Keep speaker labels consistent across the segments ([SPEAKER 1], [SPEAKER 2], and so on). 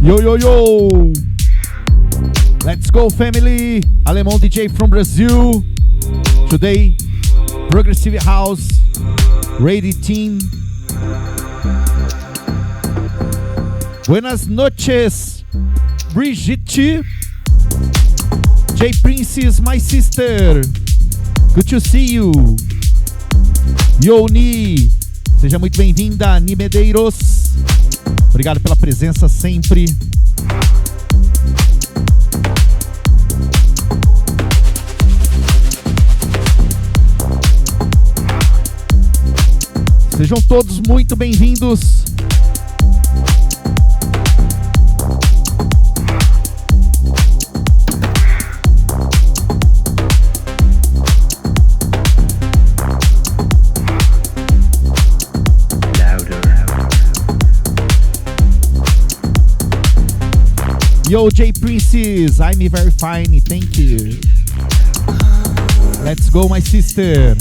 [SPEAKER 1] Yo, yo, yo! Let's go, family! Alemão D Jay from Brazil. Today, Progressive House, Ready Team. Buenas noches, Visite. Jay Princess, my sister. Good to see you. Yo, Ni. Seja muito bem-vinda, Ni Medeiros. Obrigado pela presença sempre. Sejam todos muito bem-vindos. Yo, Jay Princess, I'm very fine, thank you. Let's go, my sister.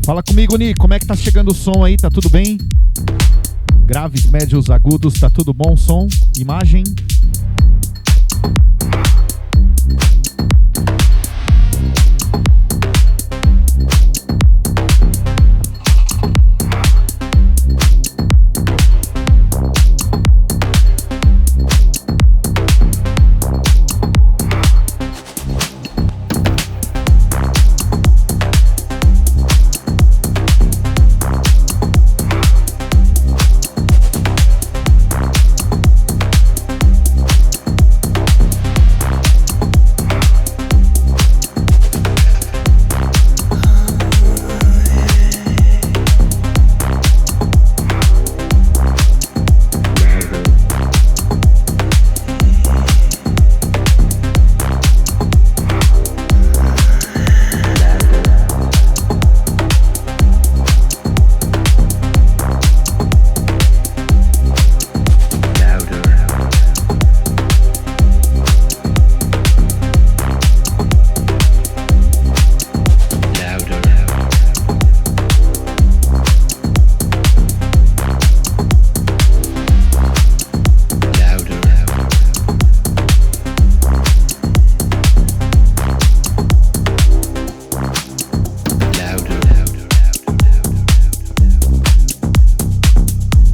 [SPEAKER 1] Fala comigo, Ni, como é que tá chegando o som aí? Tá tudo bem? Graves, médios, agudos, tá tudo bom? Som, imagem?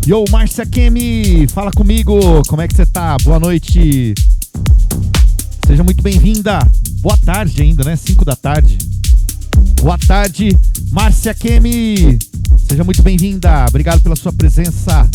[SPEAKER 1] Yo, Márcia Kemi, fala comigo, como é que você tá? Boa noite. Seja muito bem-vinda. Boa tarde ainda, né? 5 da tarde. Boa tarde, Márcia Kemi. Seja muito bem-vinda. Obrigado pela sua presença.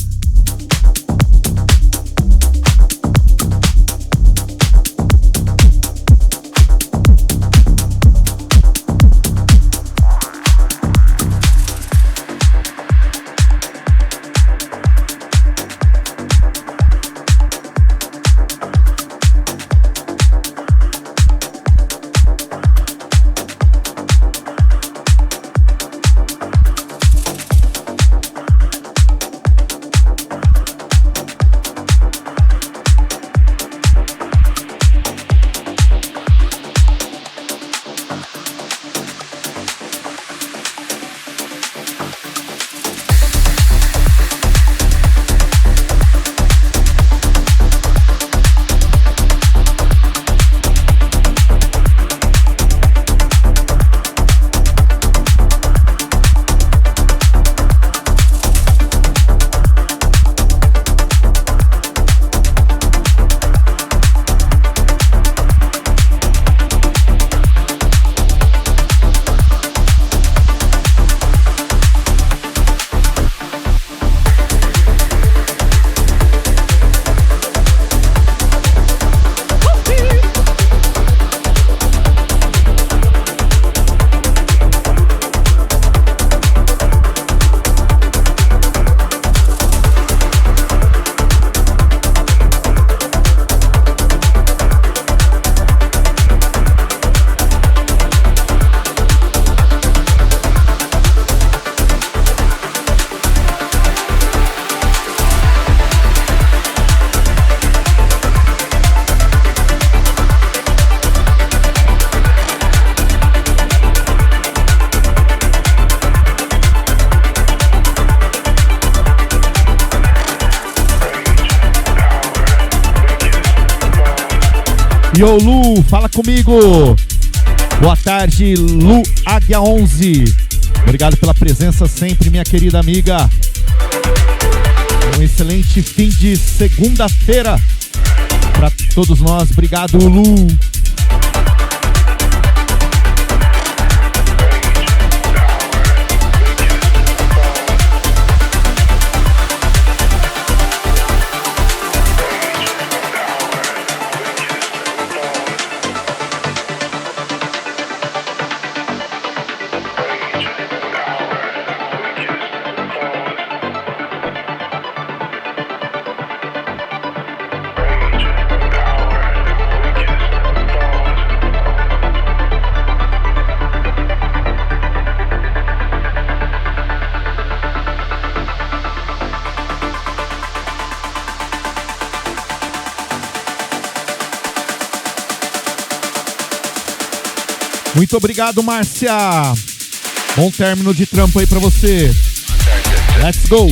[SPEAKER 1] Yo, Lu, fala comigo. Boa tarde, Lu Águia 11. Obrigado pela presença sempre, minha querida amiga. Um excelente fim de segunda-feira para todos nós. Obrigado, Lu. Muito obrigado, Márcia. Bom término de trampo aí pra você. Let's go.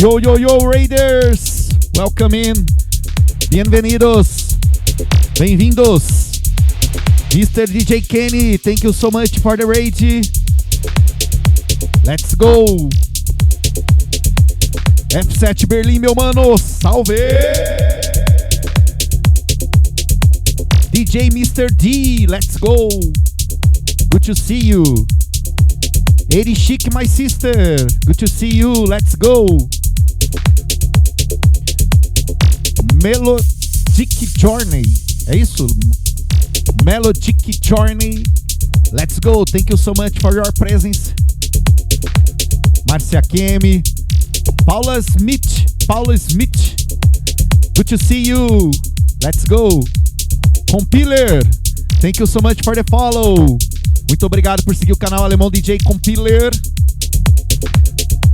[SPEAKER 1] Yo, yo, yo, Raiders! Welcome in. Bienvenidos. Bem-vindos. Mr. DJ Kenny, thank you so much for the raid. Let's go. F7 Berlim, meu mano. Salve! DJ Mr. D, let's go. Good to see you. Eri Chic, my sister. Good to see you. Let's go. Melodic Journey. É isso? Melodic Journey. Let's go. Thank you so much for your presence. Marcia Kemi. Paula Smith. Good to see you. Let's go. Compiler. Thank you so much for the follow. Muito obrigado por seguir o canal Alemão D Jay Compiler.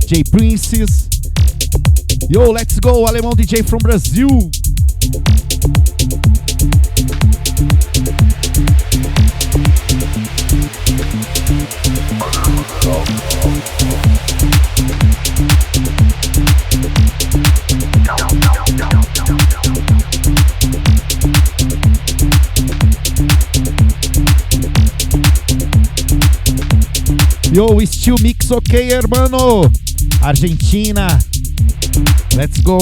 [SPEAKER 1] Jay Princess. Yo, let's go, Alemão D Jay from Brazil. Yo, still mix ok, hermano. Argentina. Let's go.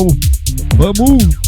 [SPEAKER 1] Vamos.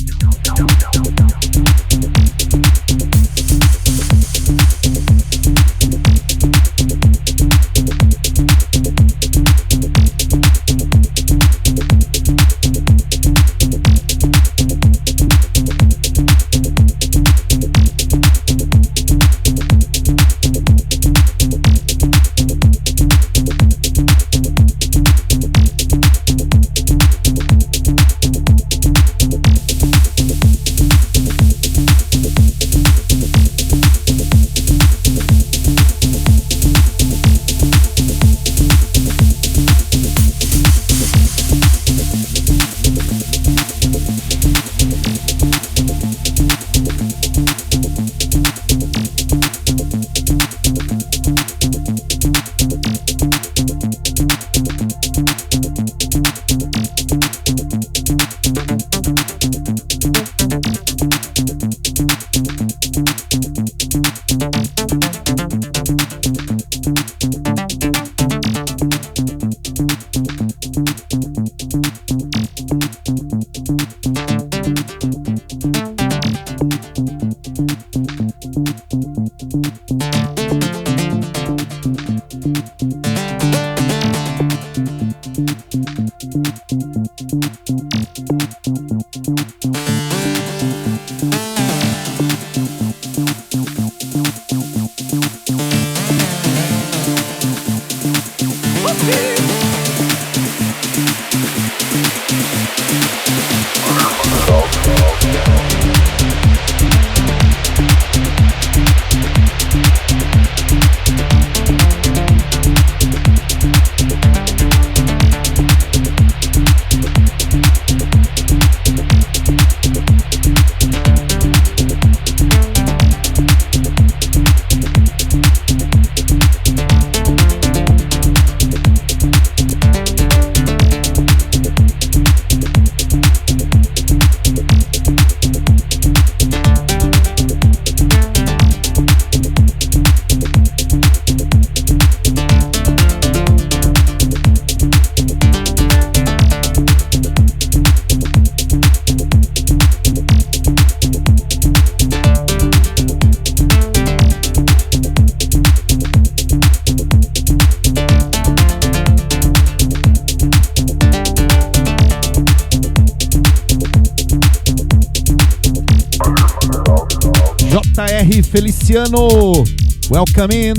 [SPEAKER 1] Feliciano, welcome in.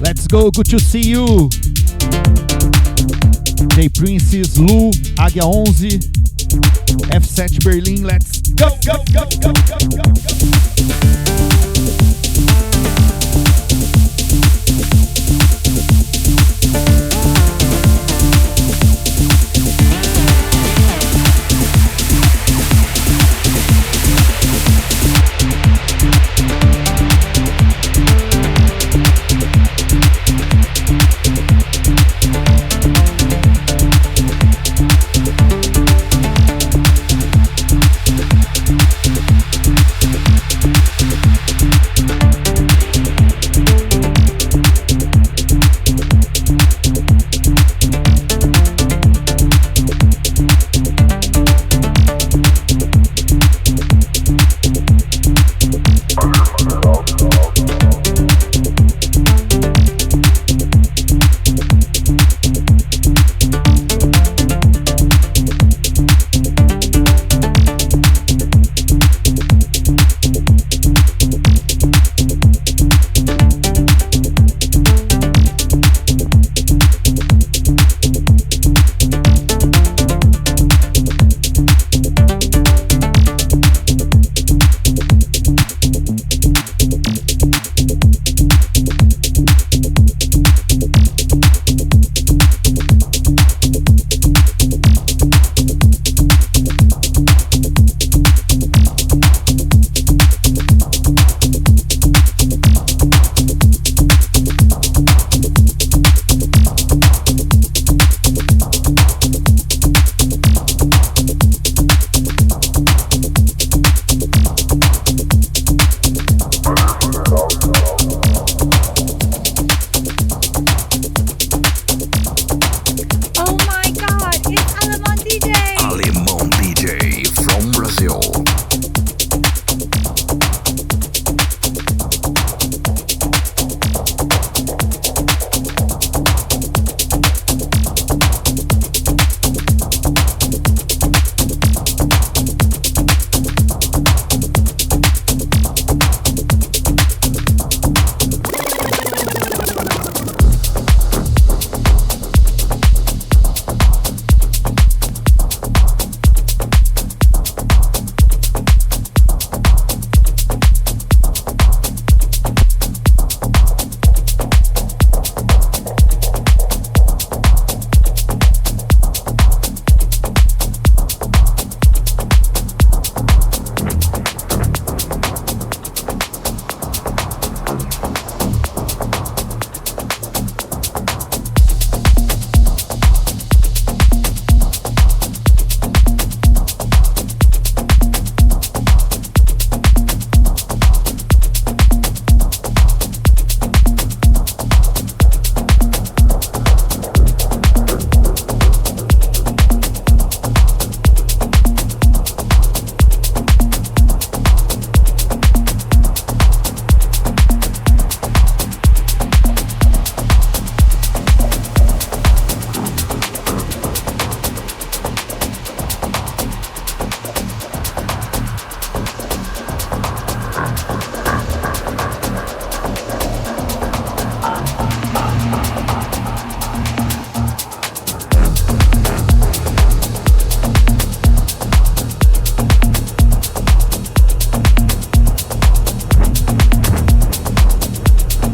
[SPEAKER 1] Let's go, good to see you. Jay Princess, Lu, Águia 11, F7 Berlim, let's go, go, go, go, go, go, go.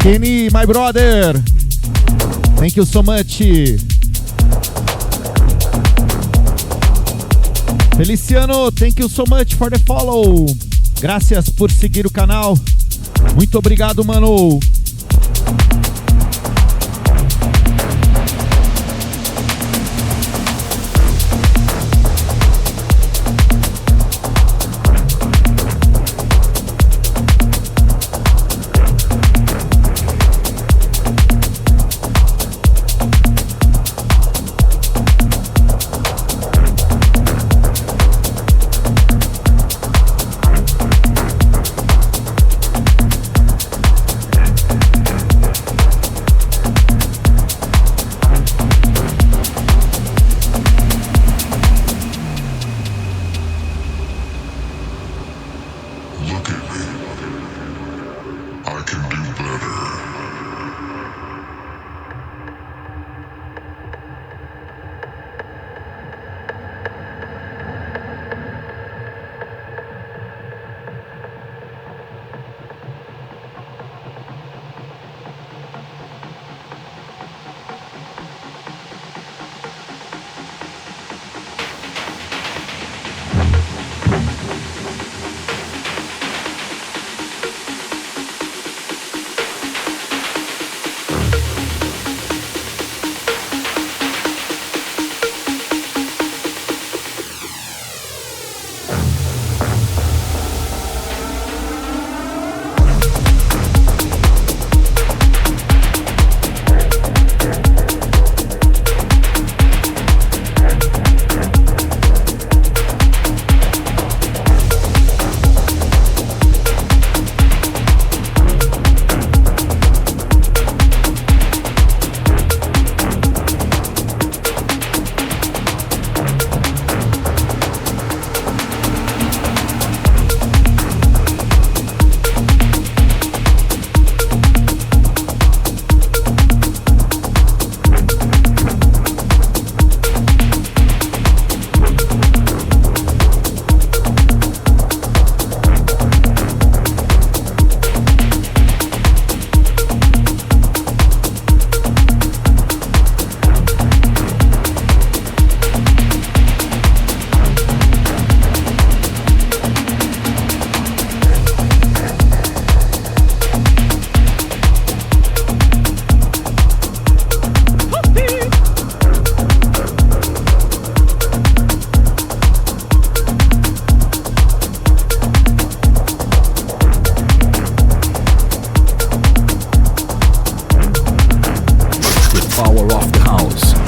[SPEAKER 1] Kenny, my brother. Thank you so much. Feliciano, thank you so much for the follow. Graças por seguir o canal. Muito obrigado, mano.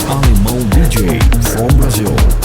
[SPEAKER 2] Alemão D Jay from Brazil.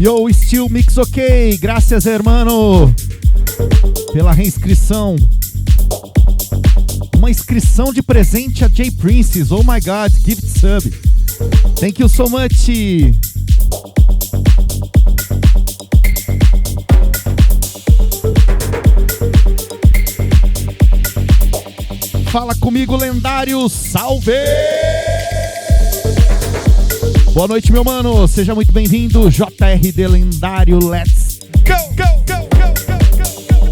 [SPEAKER 1] Yo, Still Mix OK, graças, hermano, pela reinscrição. Uma inscrição de presente a Jay Princess. Oh my God, gift sub. Thank you so much. Fala comigo, lendário, salve! Boa noite, meu mano, seja muito bem-vindo, JRD lendário, let's go, go, go, go, go, go,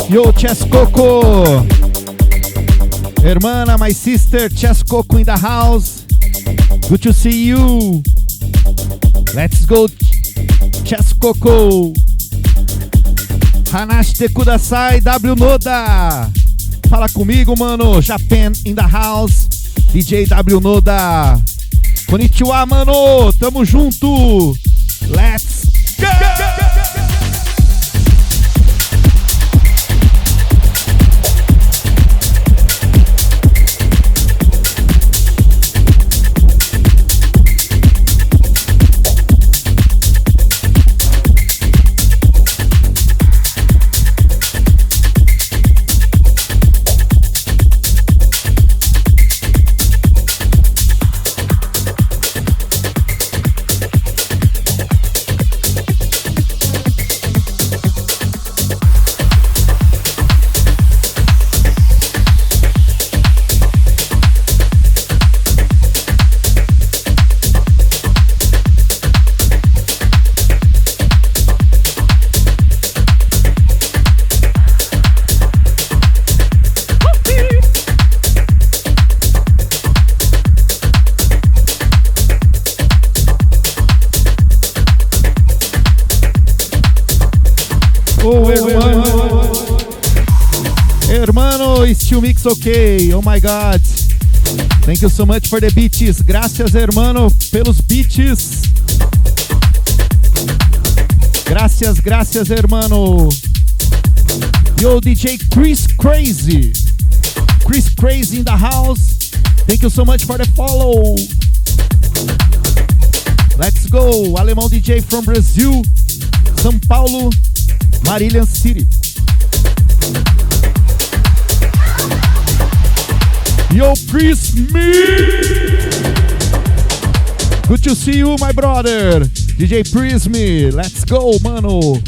[SPEAKER 1] Yo, Chess Coco. Hermana, my sister, Chess Coco in the house. Good to see you. Let's go, Chess Coco. Hanashite Kudasai, W Noda. Fala comigo, mano. Japan in the house. DJ W Noda. Konnichiwa, mano. Tamo junto. Let's go! Hermano, still mix okay. Oh my God. Thank you so much for the beats. Gracias, hermano, pelos beats. Gracias, hermano. Yo, DJ Chris Crazy in the house. Thank you so much for the follow. Let's go. Alemão D Jay from Brazil. São Paulo, Marília City. Yo, Chris Me. Good to see you, my brother. DJ Prisme. Let's go, mano.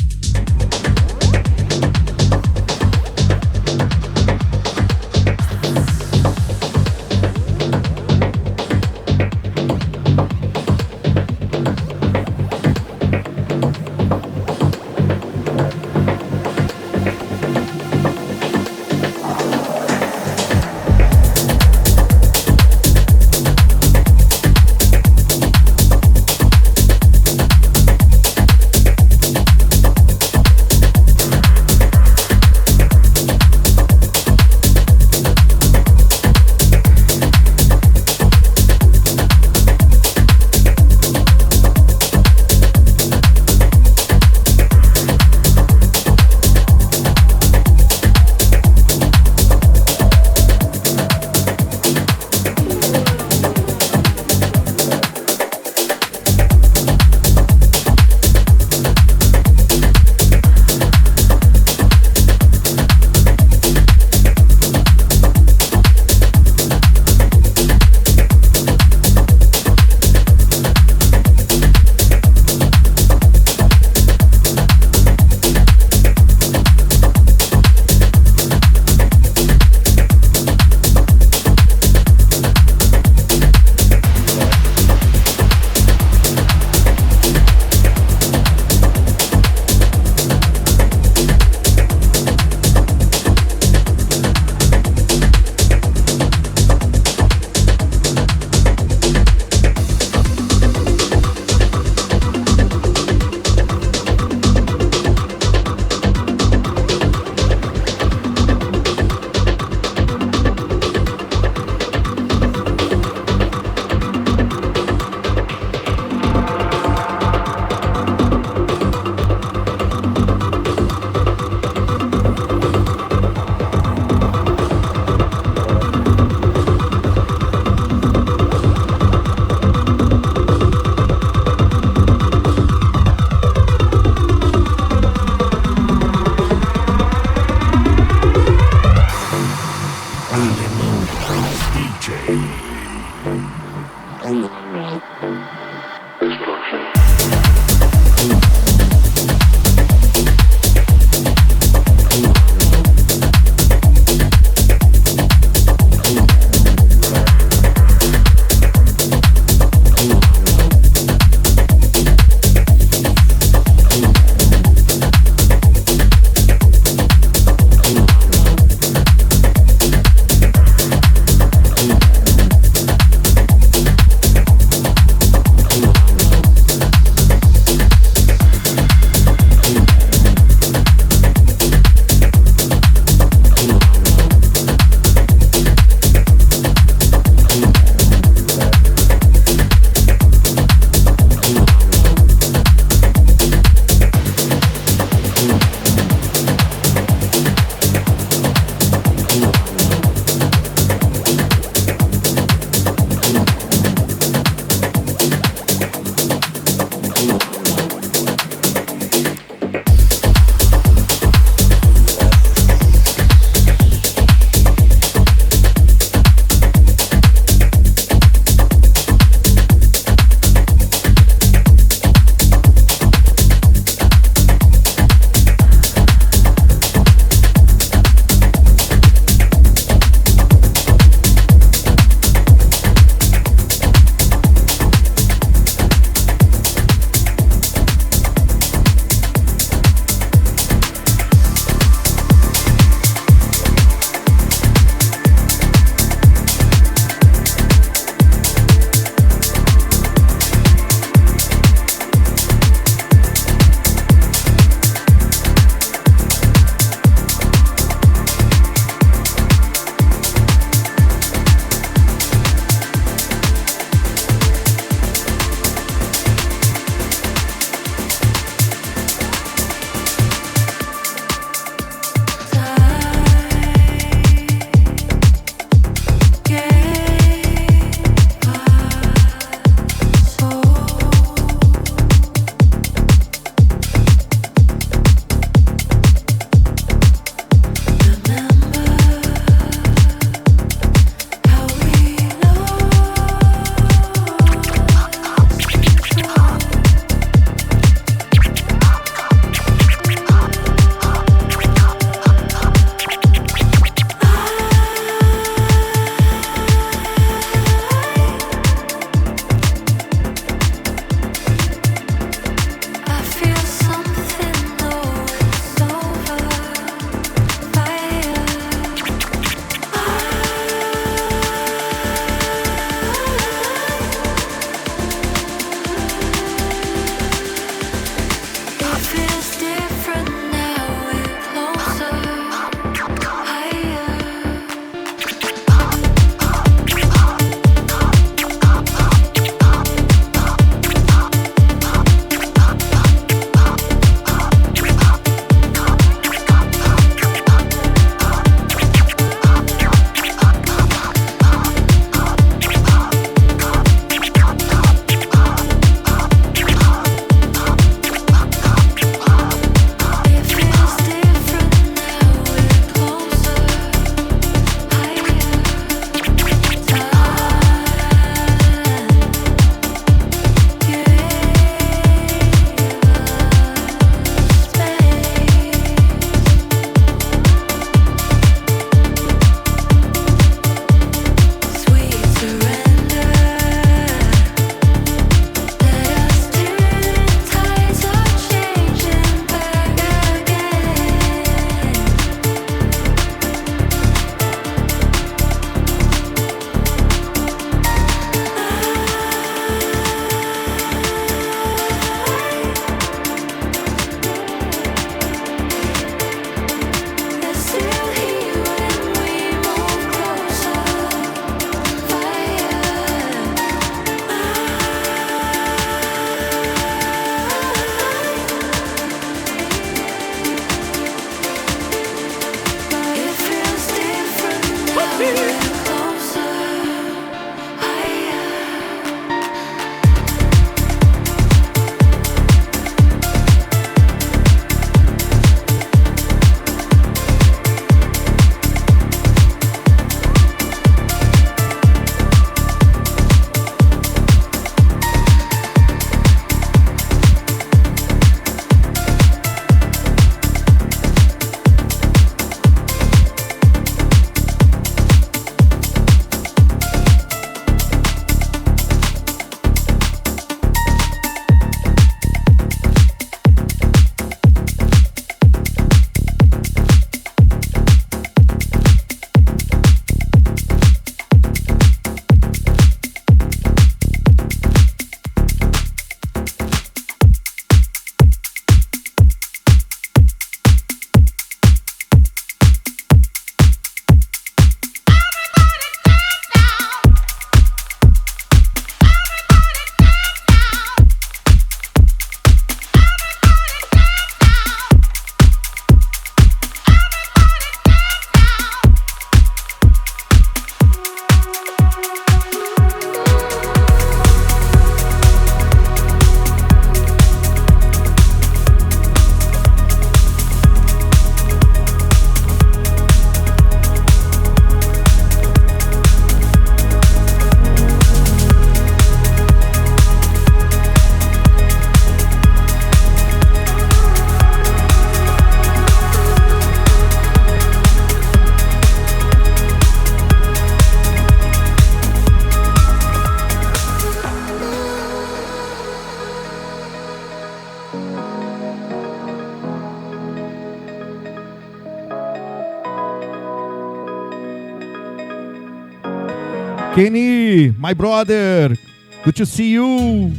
[SPEAKER 1] Kenny, my brother, good to see you.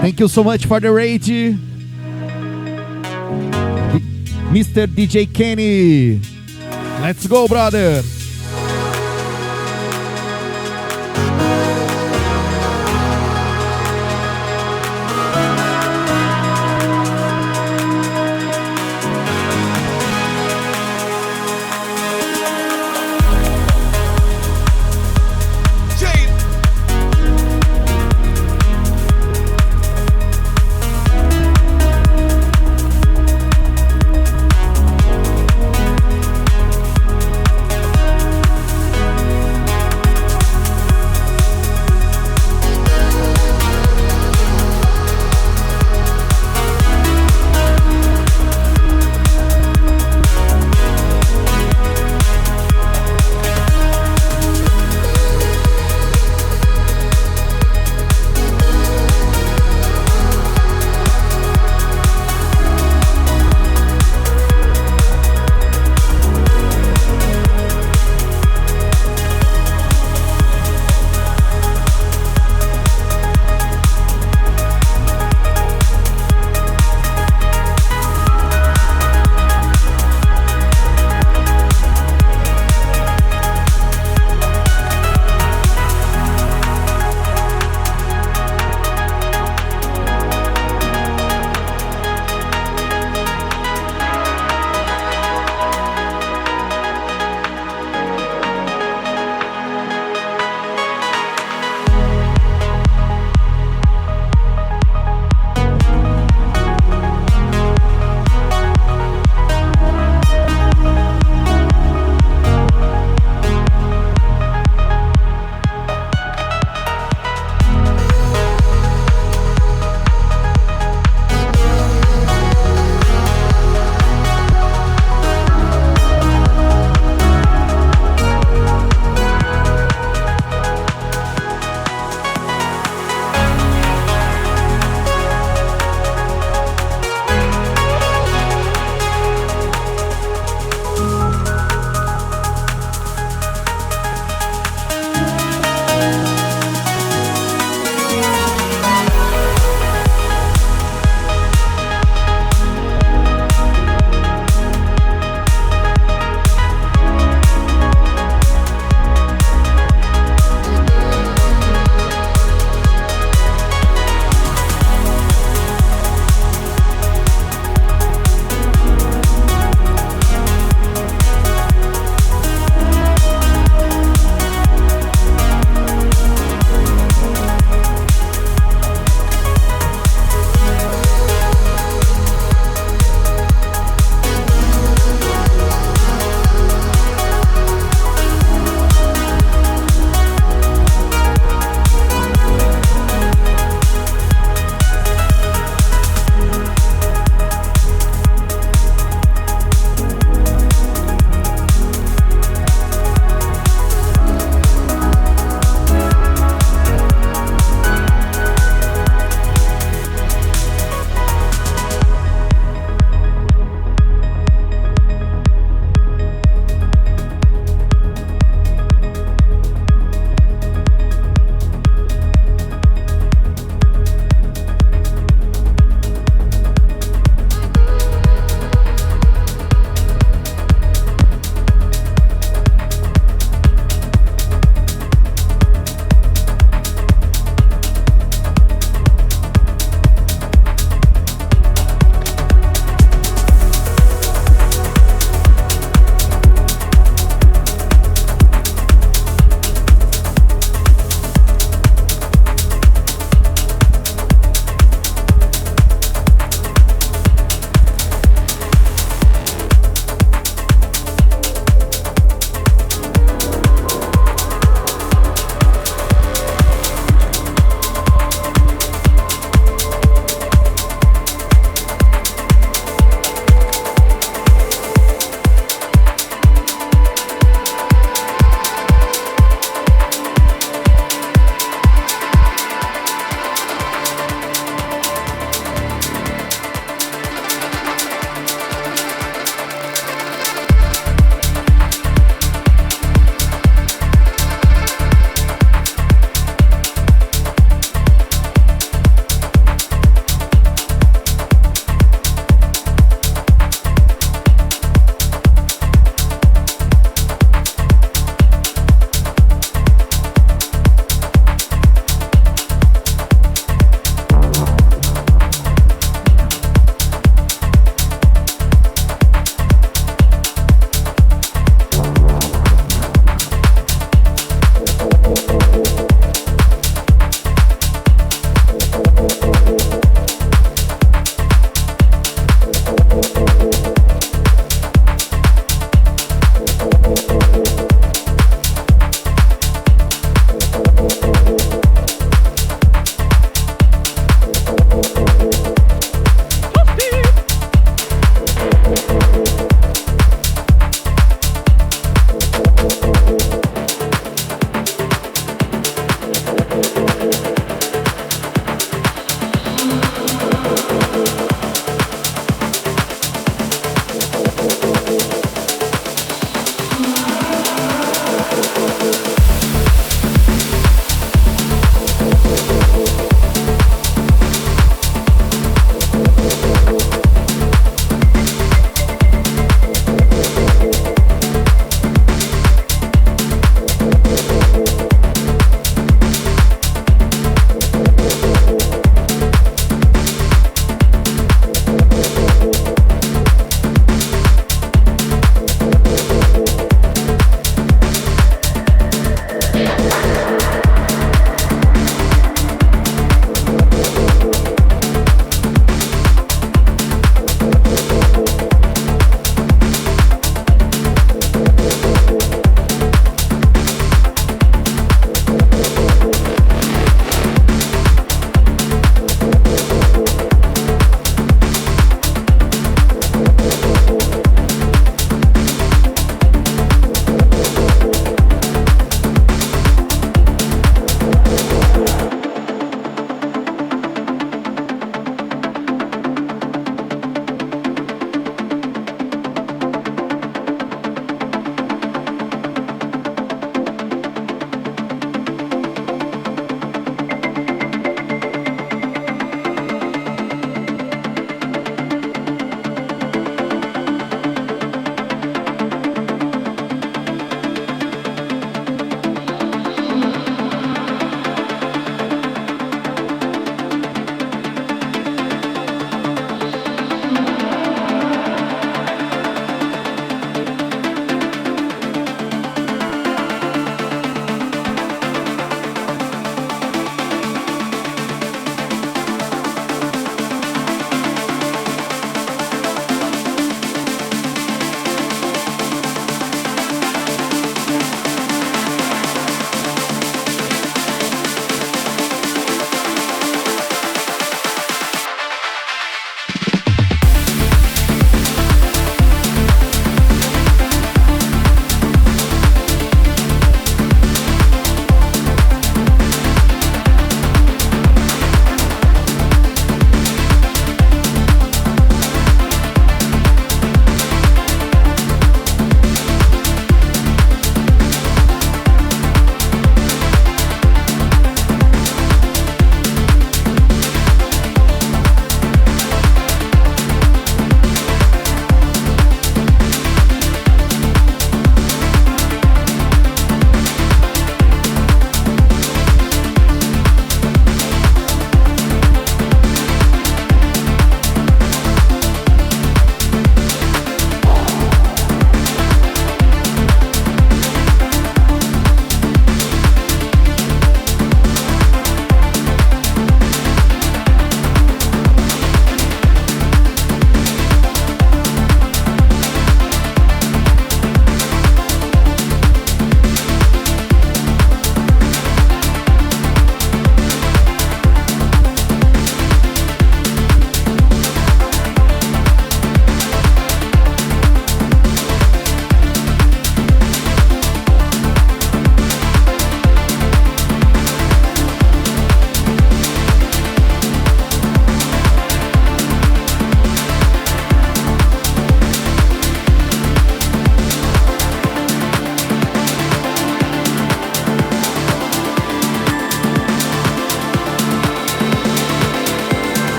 [SPEAKER 1] Thank you so much for the rate, Mr. DJ Kenny. Let's go, brother.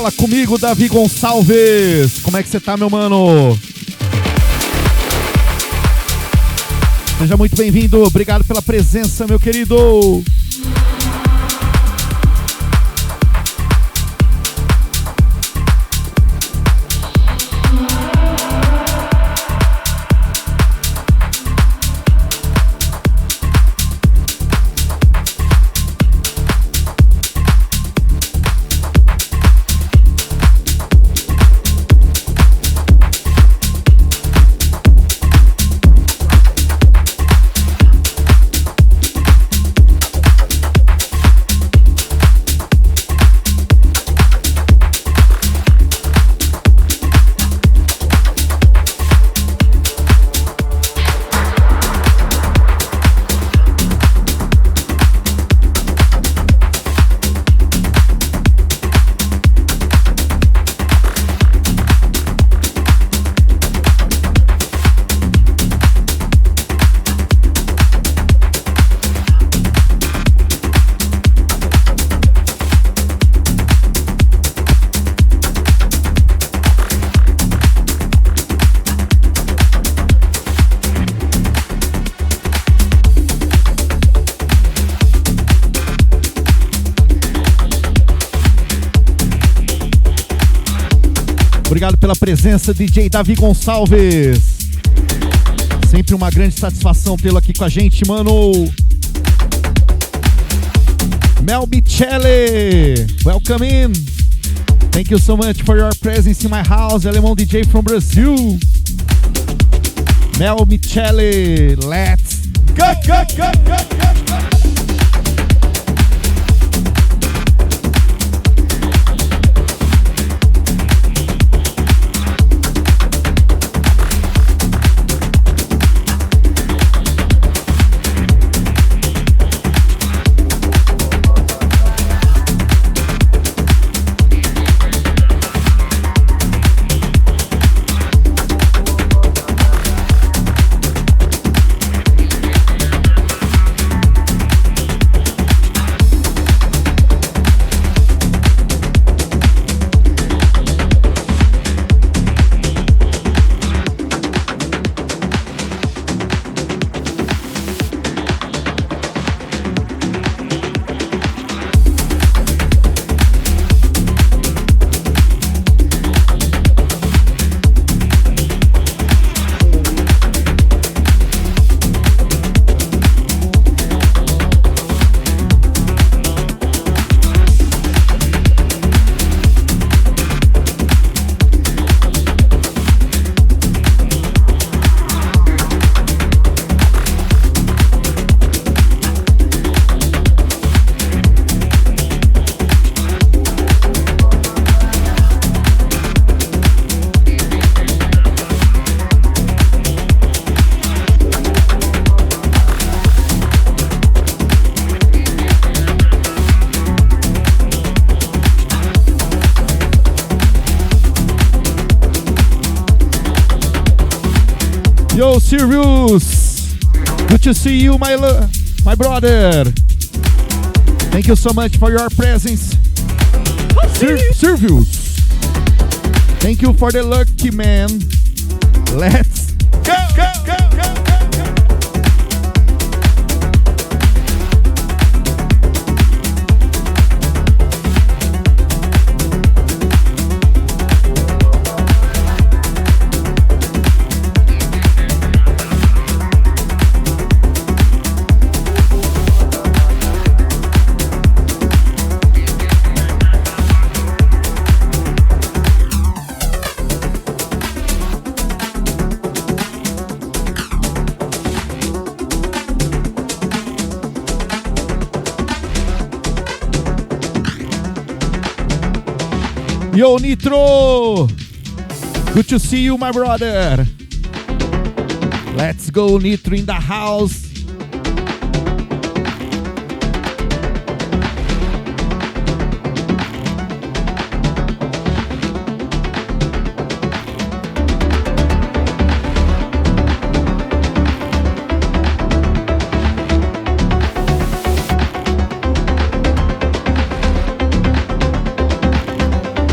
[SPEAKER 1] Fala comigo, Davi Gonçalves. Como é que você tá, meu mano? Seja muito bem-vindo. Obrigado pela presença, meu querido. Obrigado pela presença, DJ Davi Gonçalves. Sempre uma grande satisfação tê-lo aqui com a gente, mano. Mel Michele, welcome in. Thank you so much for your presence in my house. Alemão D Jay from Brazil. Mel Michele, let's go, go, go, go, go, go. Yo, Sirius, good to see you, my brother. Thank you so much for your presence. Sirius, thank you for the lucky man. Let's go, go, go, go, go, go. Yo, Nitro! Good to see you, my brother. Let's go, Nitro in the house.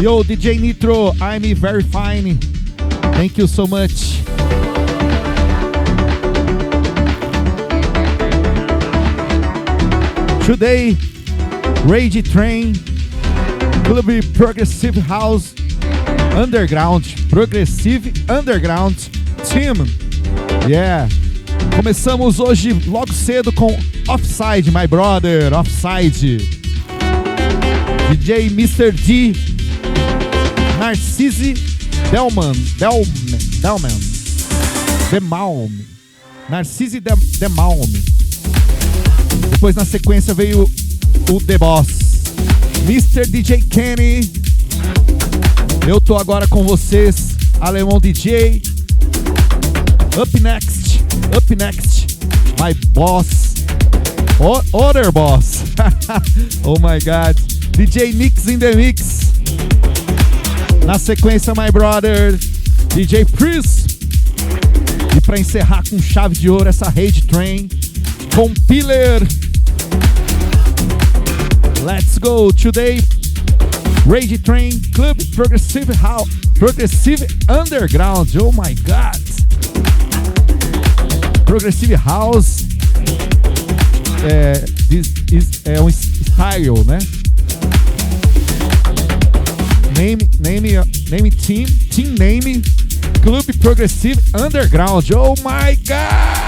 [SPEAKER 1] Yo, DJ Nitro, I'm very fine. Thank you so much. Today, Rage Train, Club Progressive House, Underground, Progressive Underground Team. Yeah. Começamos hoje logo cedo com Offside, my brother, Offside. DJ Mr. D, Narcisse Delman, Narcisse Demalme. Depois na sequência veio o The Boss, Mr. DJ Kenny. Eu tô agora com vocês, Alemão D Jay. Up next, my boss, other boss. Oh my God, DJ Mix in the Mix. Na sequência, my brother, DJ Chris. E pra encerrar com chave de ouro essa Rage Train, COMPARTILHE. Let's go today. Rage Train, Club Progressive House, Progressive Underground. Oh my God. Progressive House é um style, né? Name team name, Club Progressive Underground. Oh my God!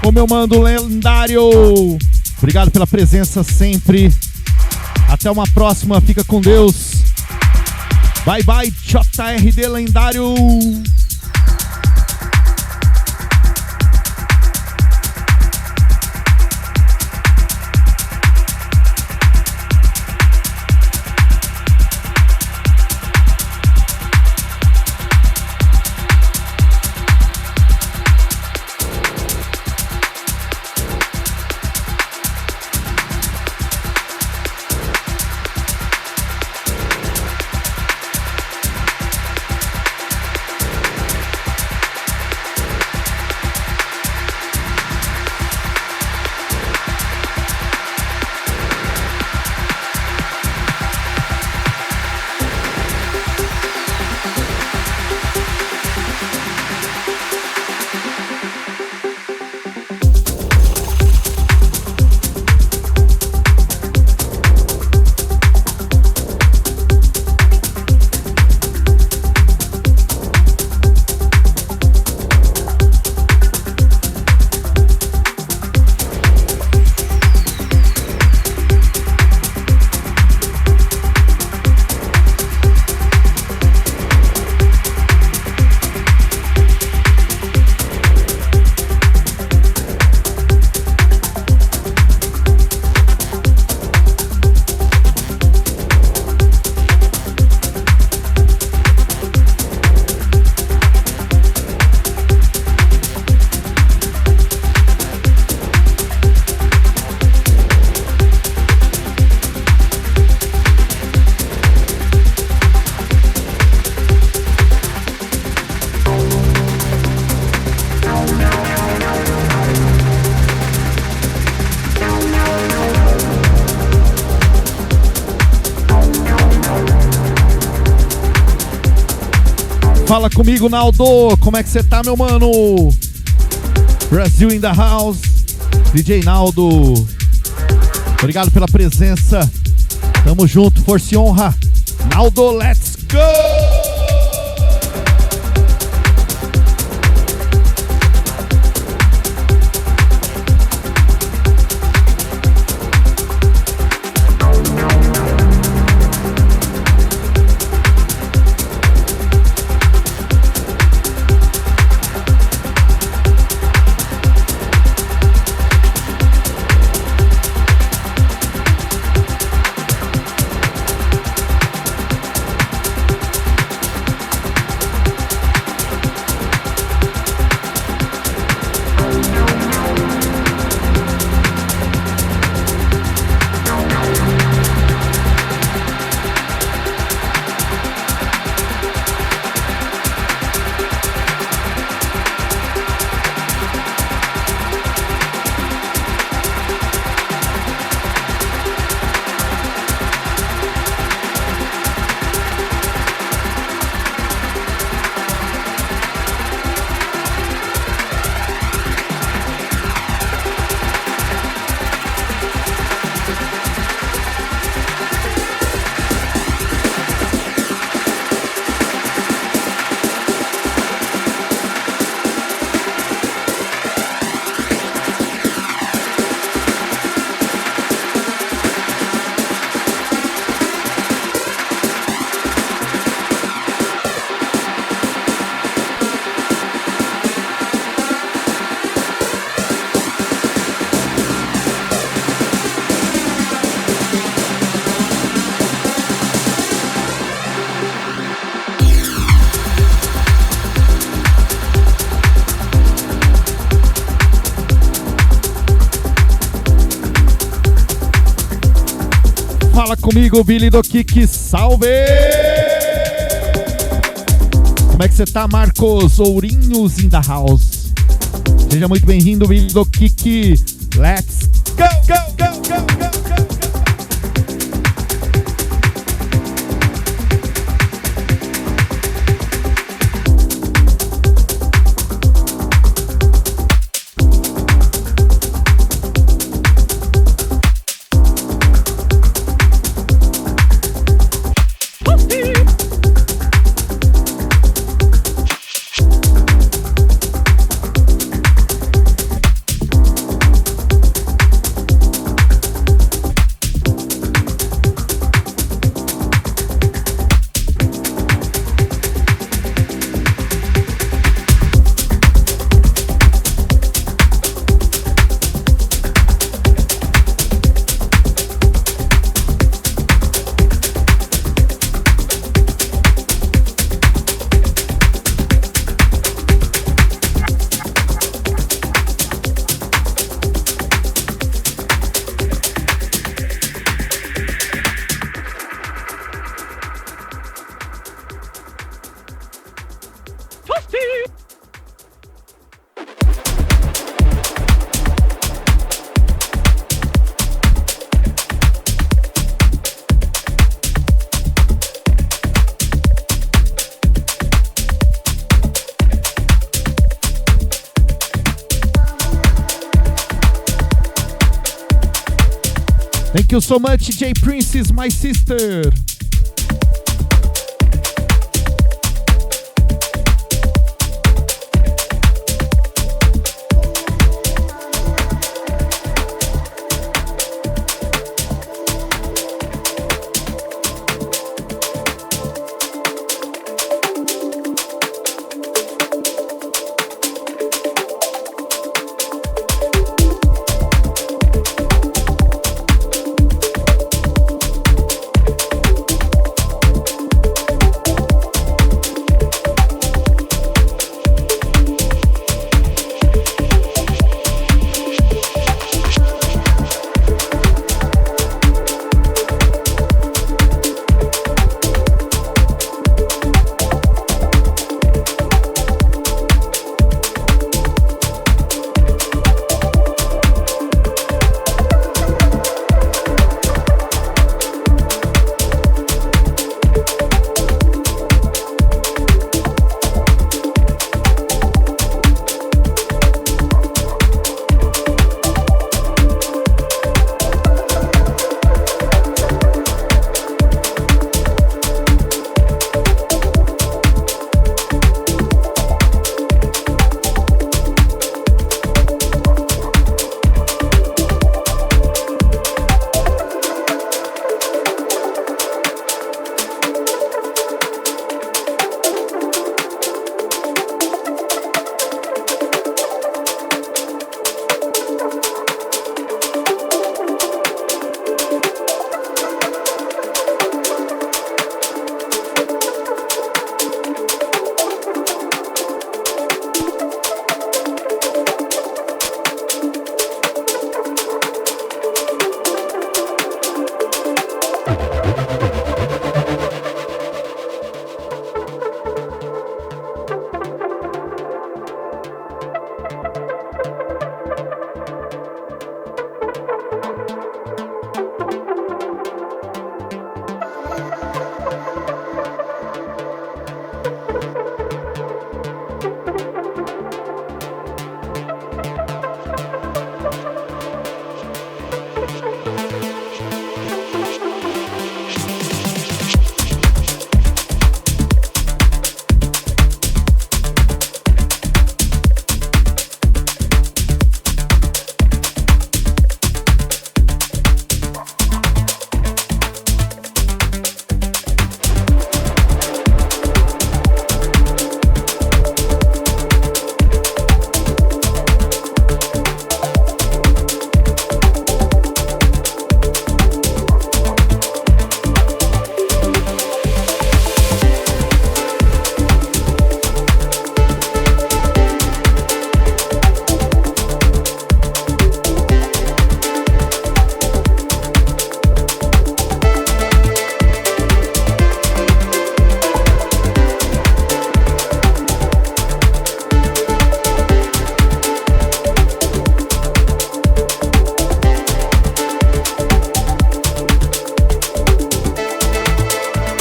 [SPEAKER 1] Ô meu mano lendário, obrigado pela presença sempre. Até uma próxima, fica com Deus. Bye bye, JRD lendário. Fala comigo, Naldo, como é que você tá, meu mano? Brasil in the house, DJ Naldo. Obrigado pela presença. Tamo junto, força e honra. Naldo, let's go! Fala comigo, Billy do Kiki, salve! Como é que você tá, Marcos? Ourinhos in the house. Seja muito bem-vindo, Billy do Kiki. Let's go, go, go, go, go, go, go. Thank you so much, J Princess, my sister.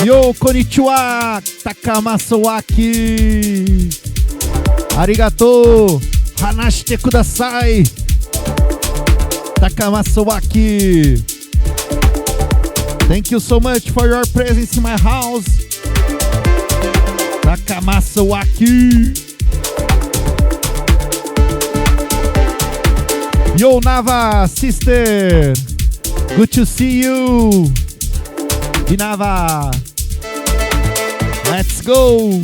[SPEAKER 1] Yo, konnichiwa, takamasowaki. Arigato, hanashite kudasai. Takamasowaki. Thank you so much for your presence in my house. Takamasowaki. Yo, Nava, sister. Good to see you. Vinava. Let's go.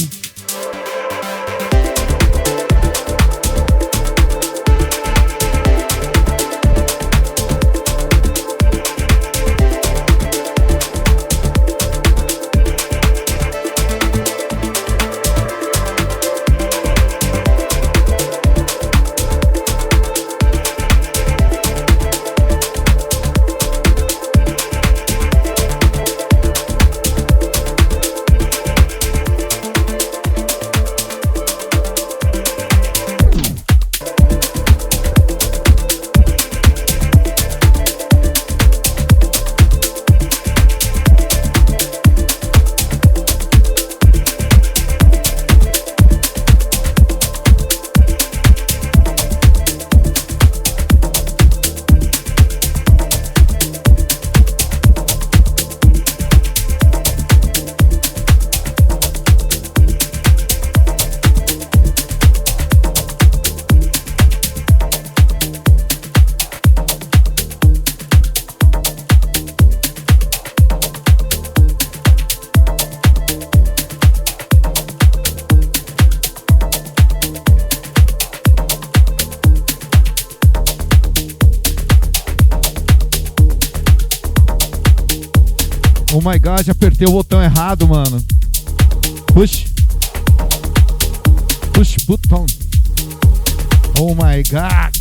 [SPEAKER 1] Oh my god, apertei o botão errado, mano. Push. Push button. Oh my god.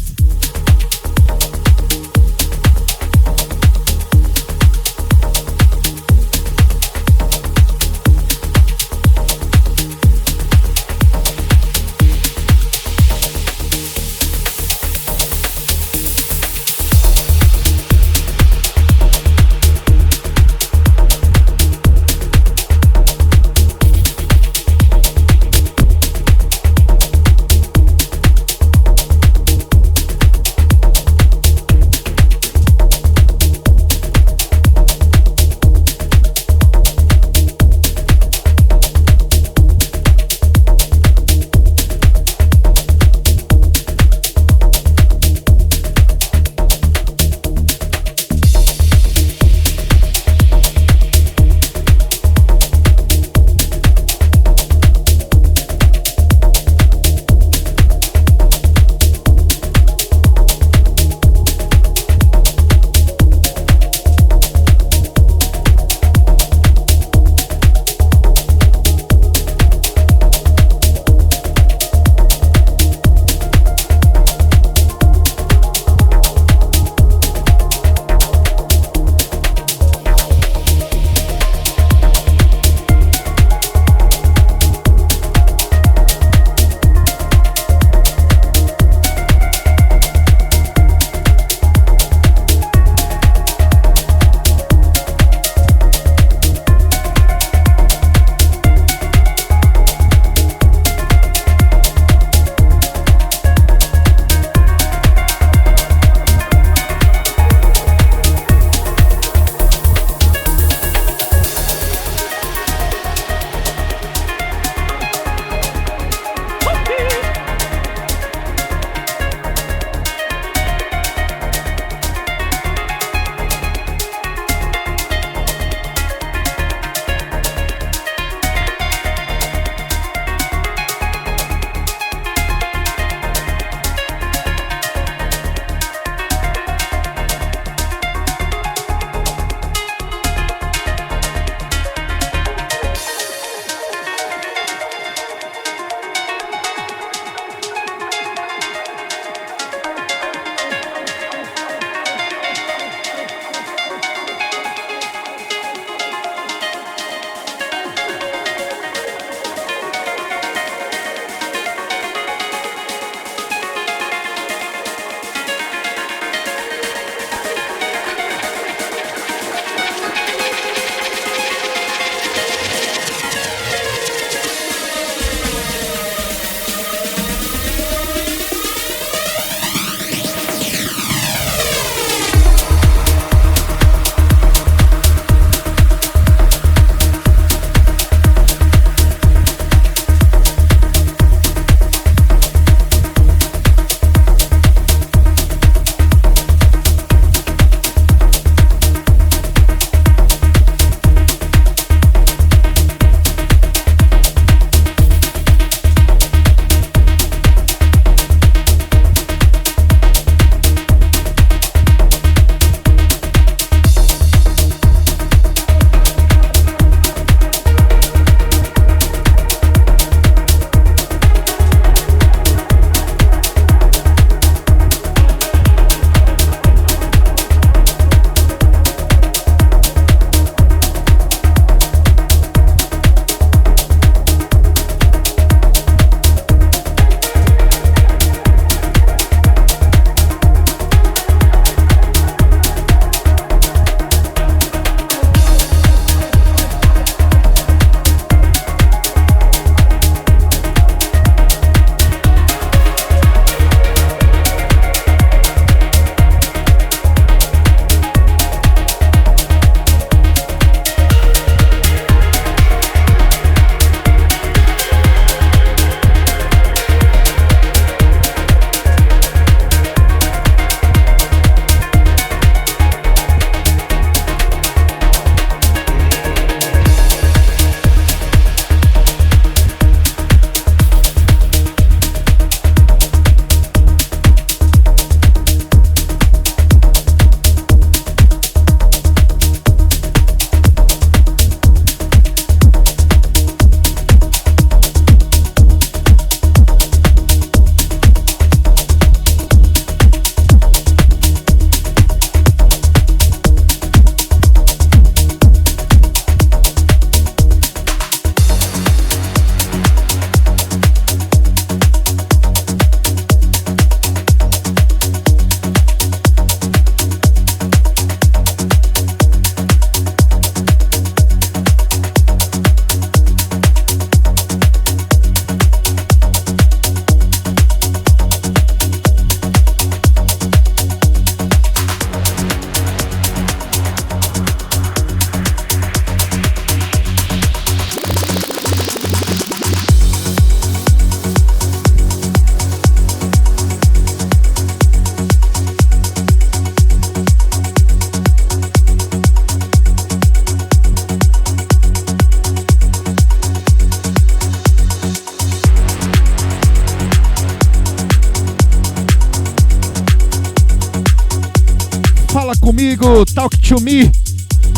[SPEAKER 1] comigo, Talk to Me,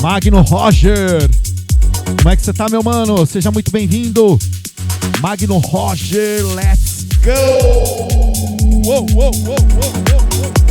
[SPEAKER 1] Magno Roger. Como é que você tá, meu mano? Seja muito bem-vindo. Magno Roger, let's go! Uou, uou, uou, uou, uou.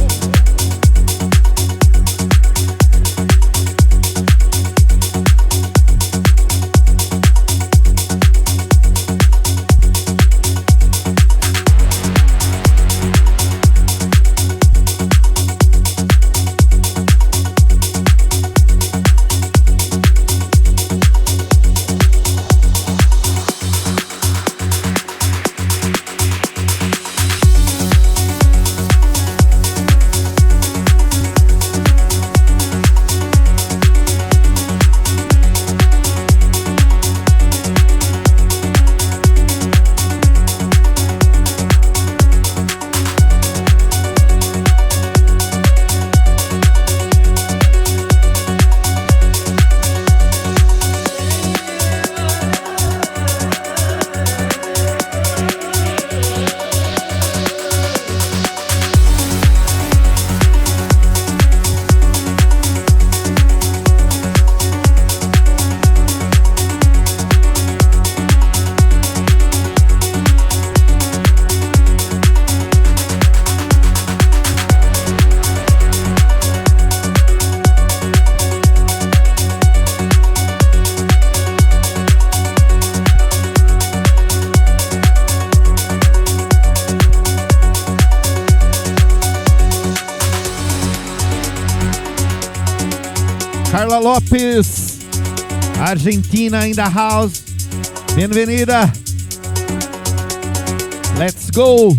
[SPEAKER 1] Carla Lopes, Argentina in the house. Bienvenida. Let's go.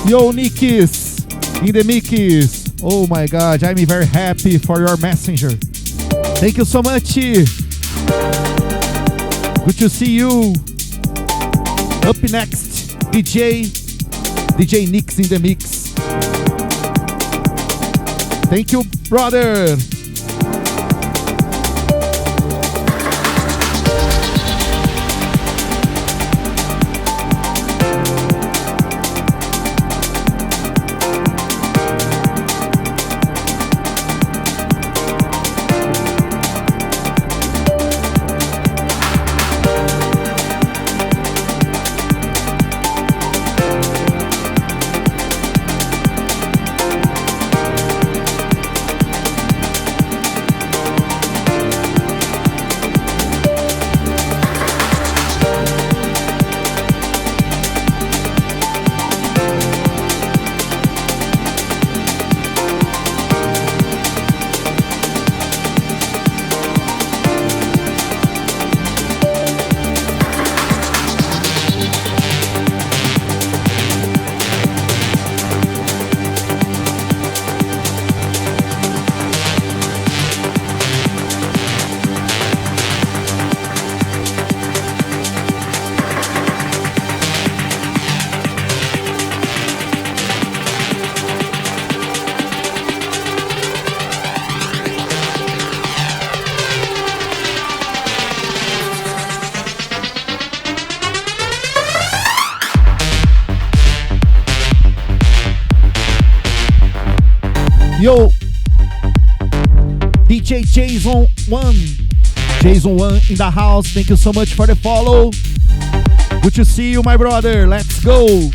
[SPEAKER 1] Yo, Nikis, in the mix. Oh my God, I'm very happy for your messenger. Thank you so much. Good to see you. Up next, DJ Nix in the mix. Thank you, brother. Yo, DJ Jason 1 in the house. Thank you so much for the follow. Good to see you, my brother. Let's go.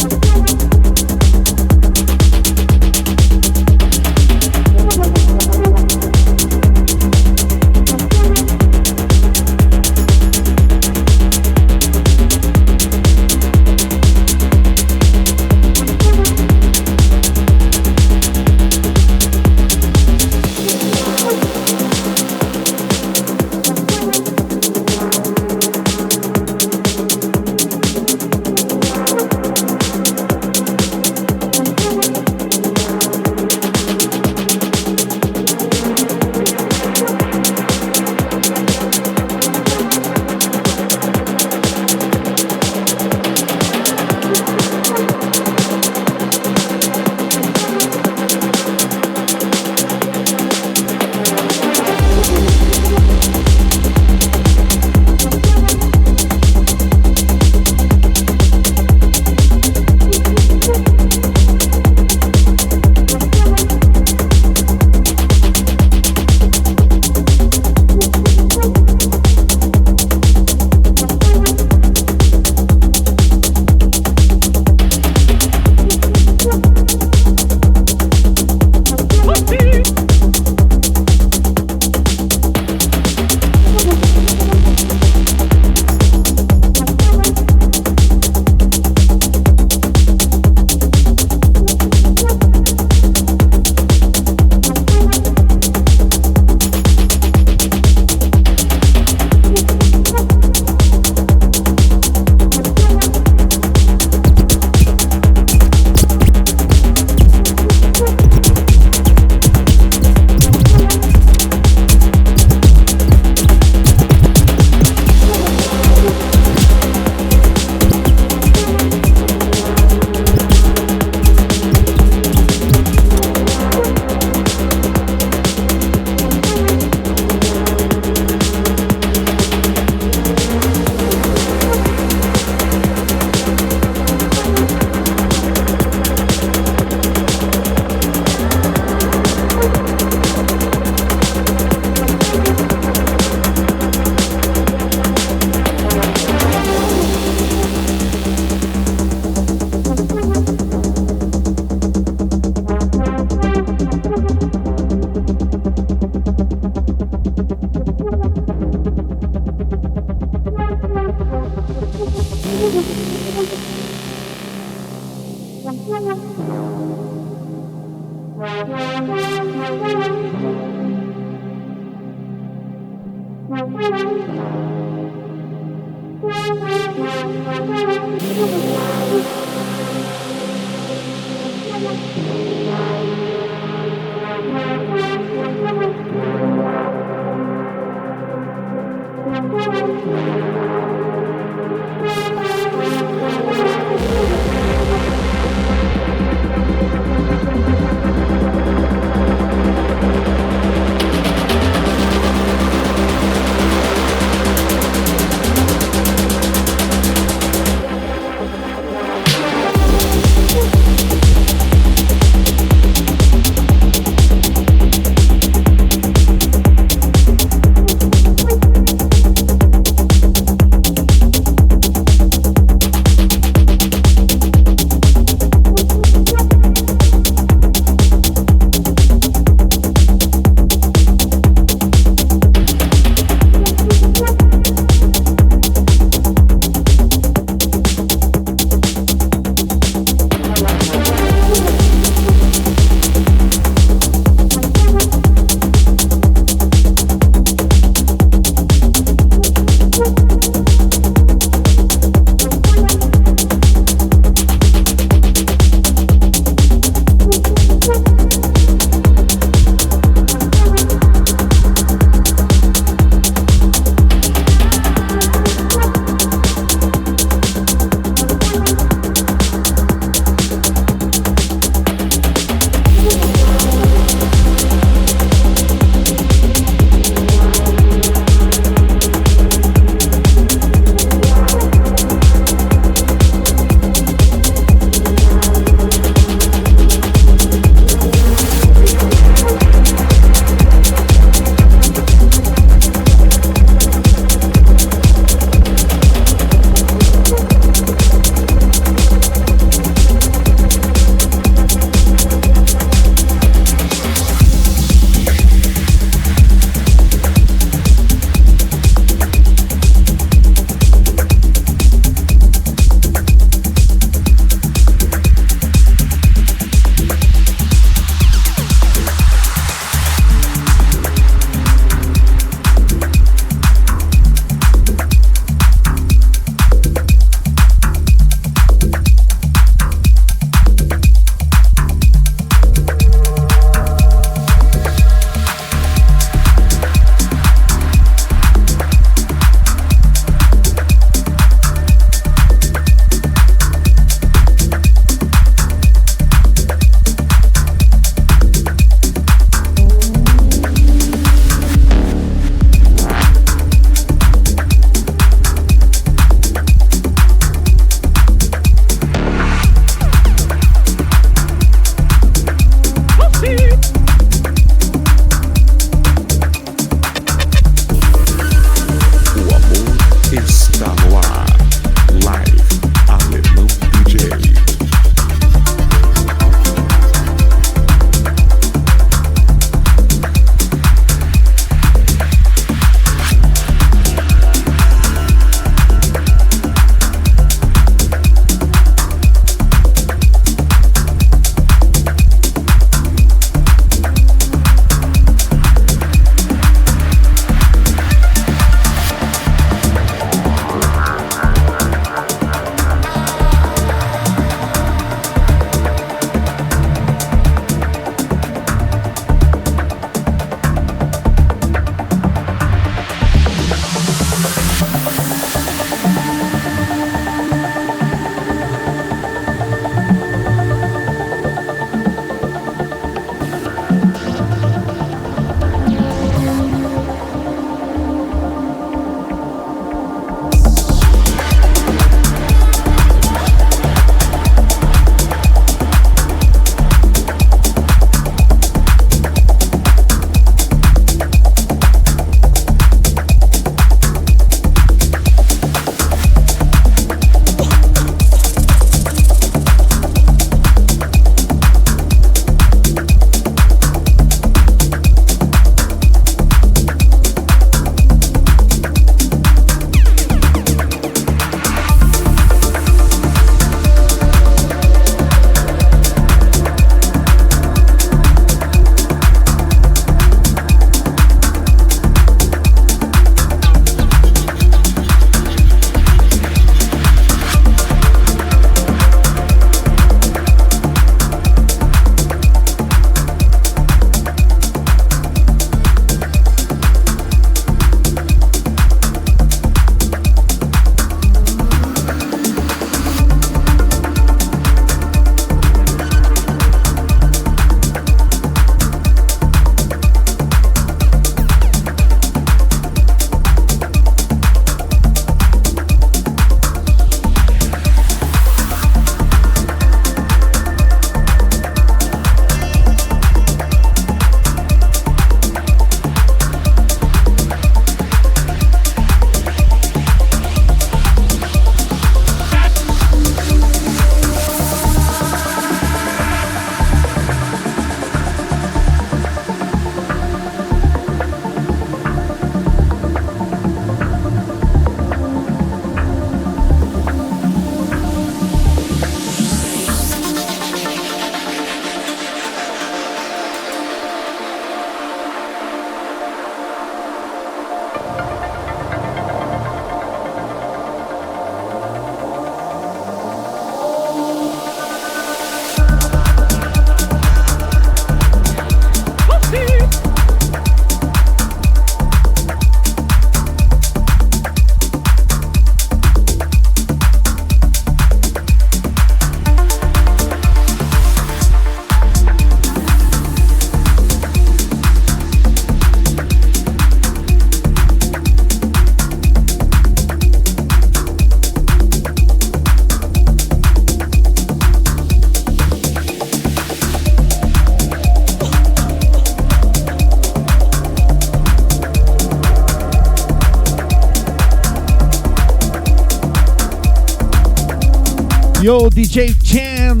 [SPEAKER 1] Yo, DJ Chan.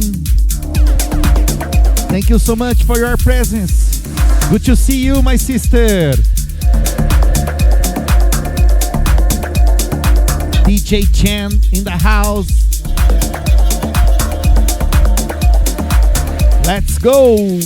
[SPEAKER 1] Thank you so much for your presence. Good to see you, my sister. DJ Chan in the house. Let's go.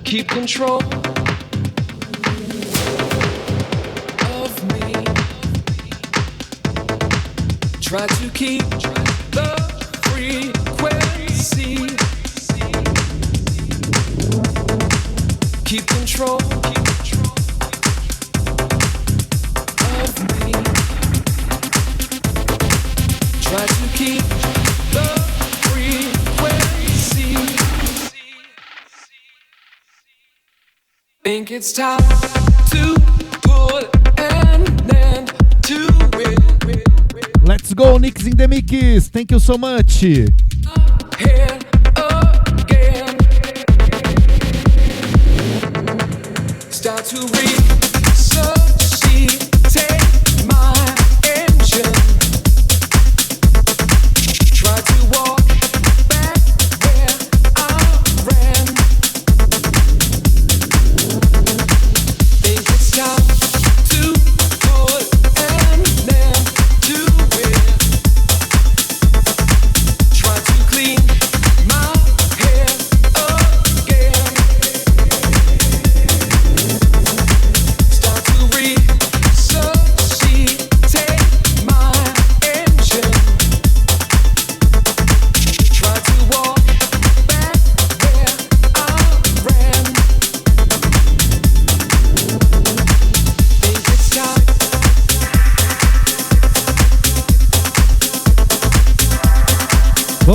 [SPEAKER 3] Keep control of me. Try to keep the frequency. Keep control of me. Try to keep the frequency. Think it's time to put an end to it.
[SPEAKER 1] Let's go, Nix in the Mix. Thank you so much.
[SPEAKER 3] Here again.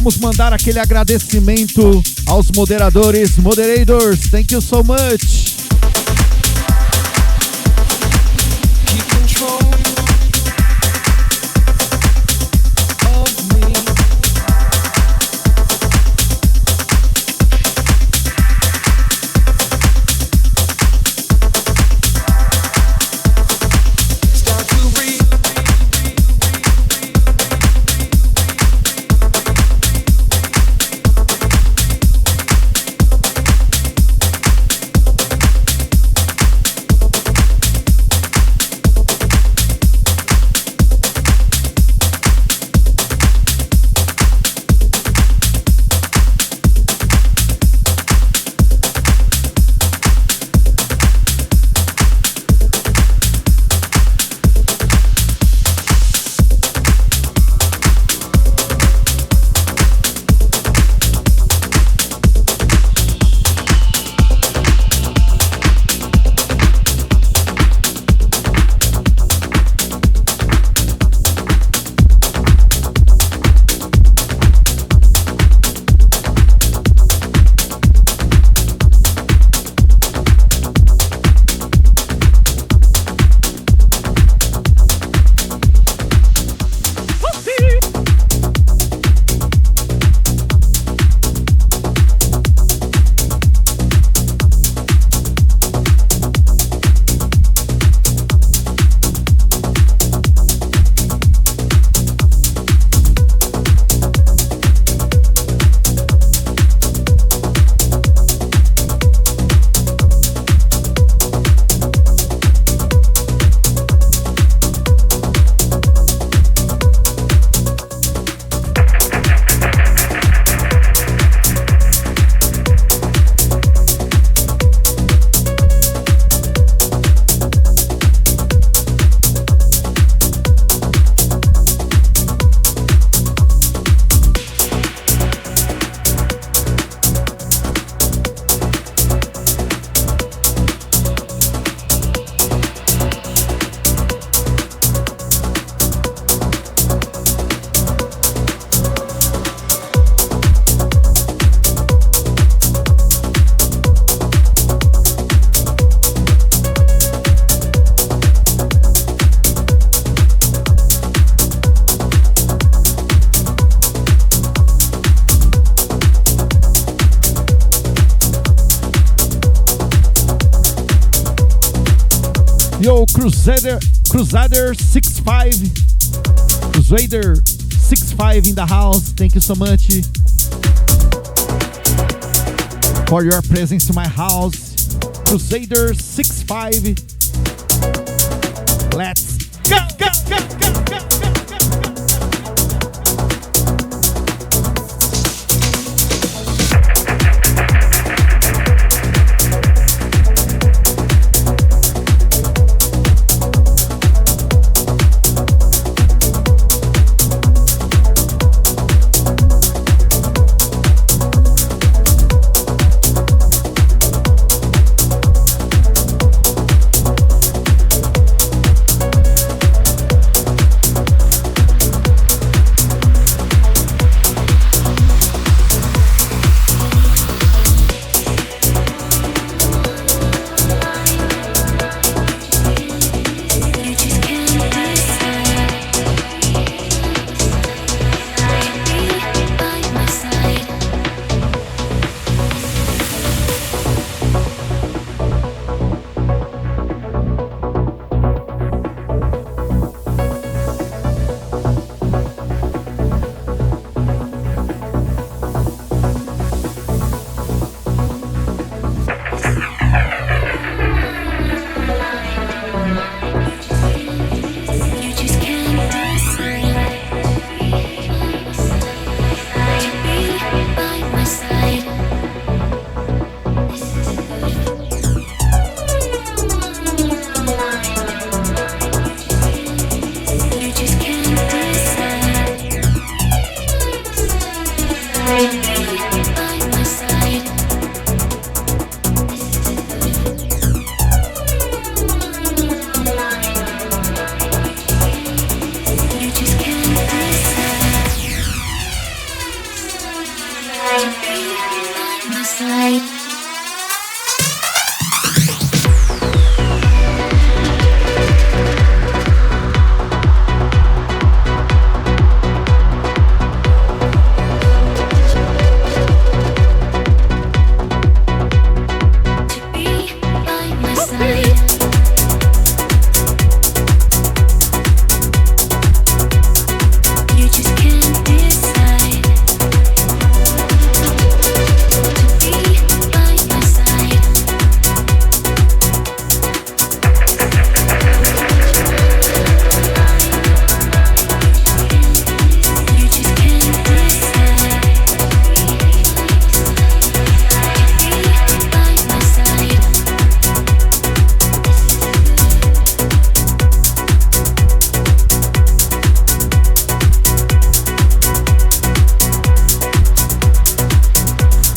[SPEAKER 1] Vamos mandar aquele agradecimento aos moderadores. Moderators, thank you so much. Yo, Crusader 65, Crusader 65 in the house. Thank you so much for your presence in my house. Crusader 65. Let's go, go, go, go, go, go.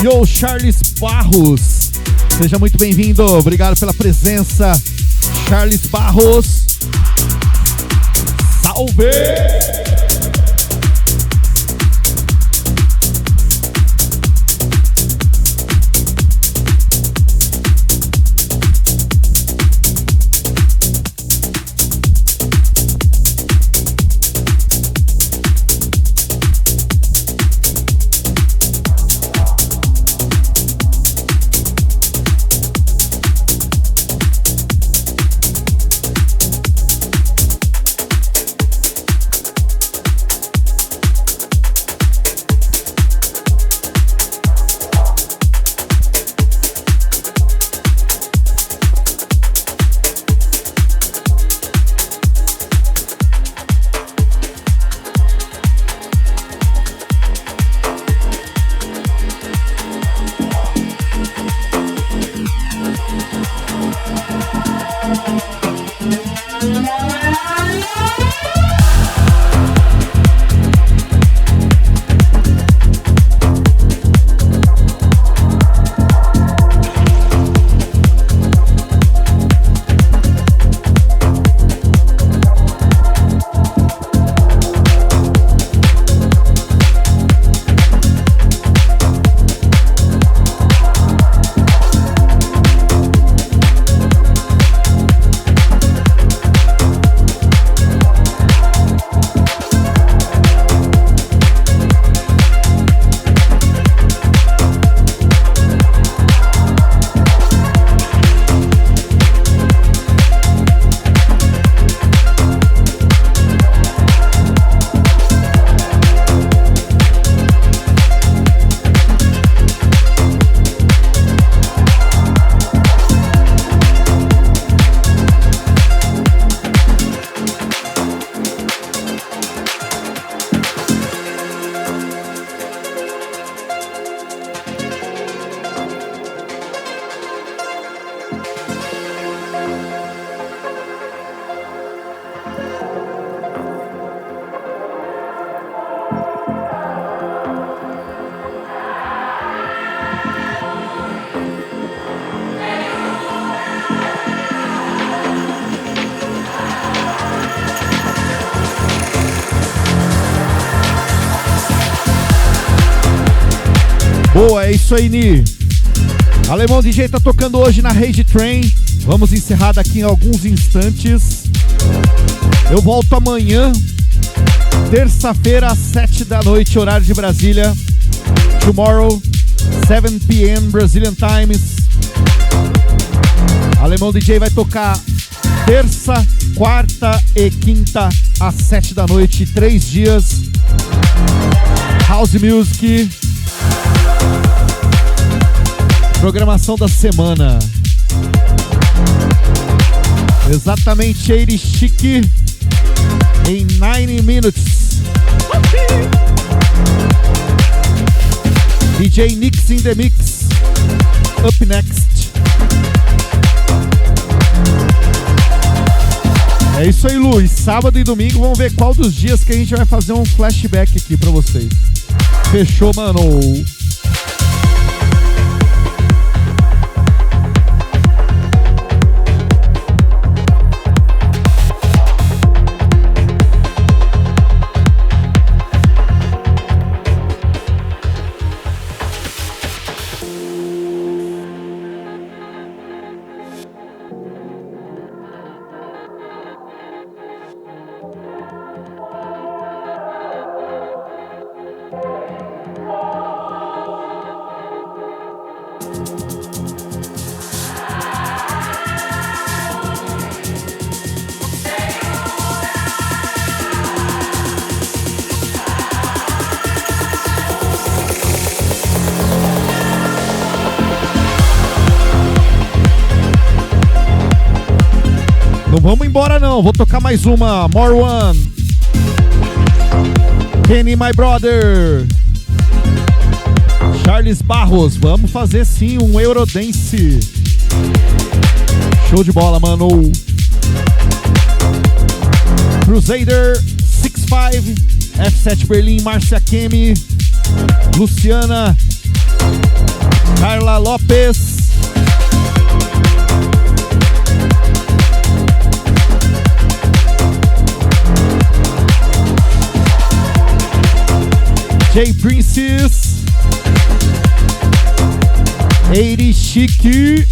[SPEAKER 1] Yo, Charles Barros, seja muito bem-vindo, obrigado pela presença, Charles Barros. Salve! Boa, é isso aí, Ni. Alemão D Jay tá tocando hoje na Rage Train. Vamos encerrar daqui em alguns instantes. Eu volto amanhã, terça-feira, às 7 da noite, horário de Brasília. Tomorrow, 7 p.m. Brazilian Times. Alemão D Jay vai tocar terça, quarta e quinta, às 7 da noite, 3 dias. House Music. Programação da semana. Exatamente 80 chique em 90 minutes. DJ Nix in the Mix. Up next. É isso aí, Lu. E sábado e domingo vamos ver qual dos dias que a gente vai fazer um flashback aqui pra vocês. Fechou, mano? Não vamos embora não, vou tocar mais uma. More One. Kenny My Brother. Charles Barros, vamos fazer sim um Eurodance. Show de bola, mano. Crusader 65, F7 Berlim, Márcia Kemi, Luciana, Carla Lopes. Jay Princess, Eiri Chique,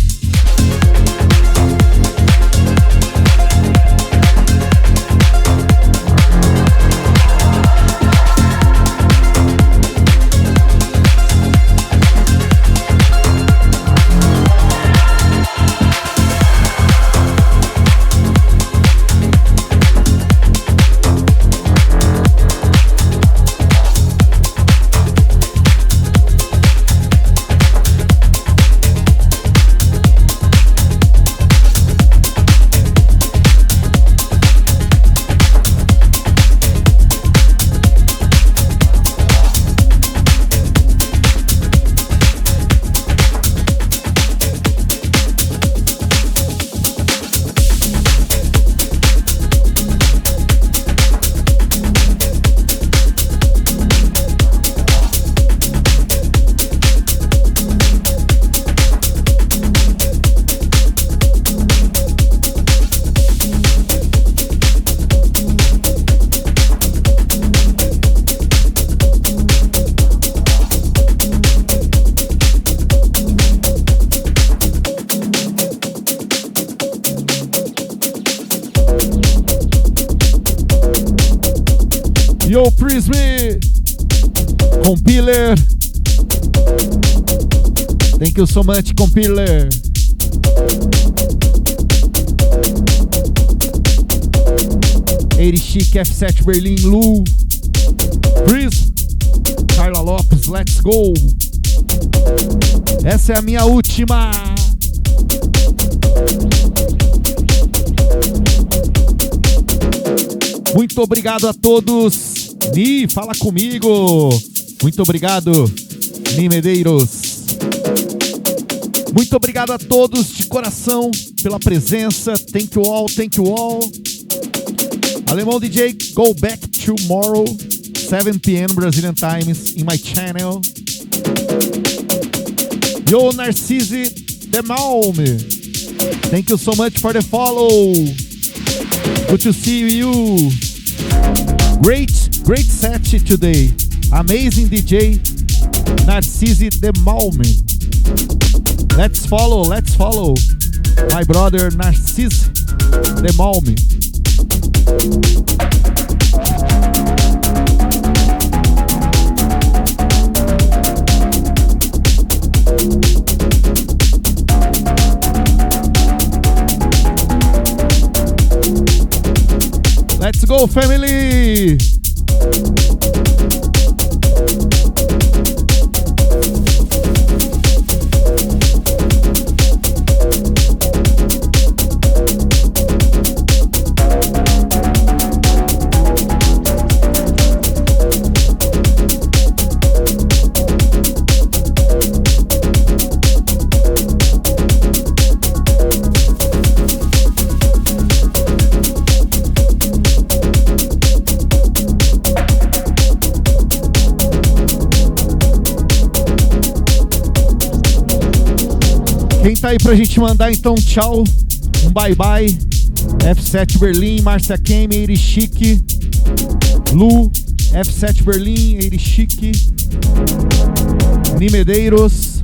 [SPEAKER 1] Yo Prisme, Compiler, thank you so much Compiler. Eiri Chique, F7 Berlim, Lu, Prism, Carla Lopes, let's go. Essa é a minha última. Muito obrigado a todos. Ni, fala comigo. Muito obrigado, Ni Medeiros. Muito obrigado a todos de coração pela presença. Thank you all, thank you all. Alemão D Jay, go back tomorrow, 7 p.m. Brazilian times in my channel. Yo Narcisse de Malme, thank you so much for the follow. Good to see you. Great set today. Amazing DJ Narcisse de Malme. Let's follow my brother Narcisse de Malme. Let's go, family! Quem tá aí pra gente mandar então tchau, um bye bye. F7 Berlim, Márcia Kemi, Eiri Chique, Lu, F7 Berlim, Eiri Chique, Ni Medeiros,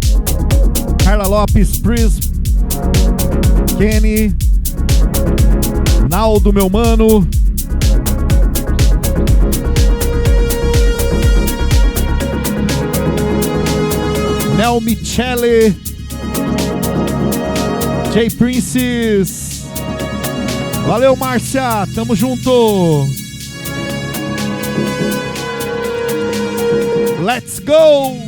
[SPEAKER 1] Carla Lopes, Prism, Kenny, Naldo, meu mano. Nel Michele, Jay Princess. Valeu, Márcia, tamo junto. Let's go!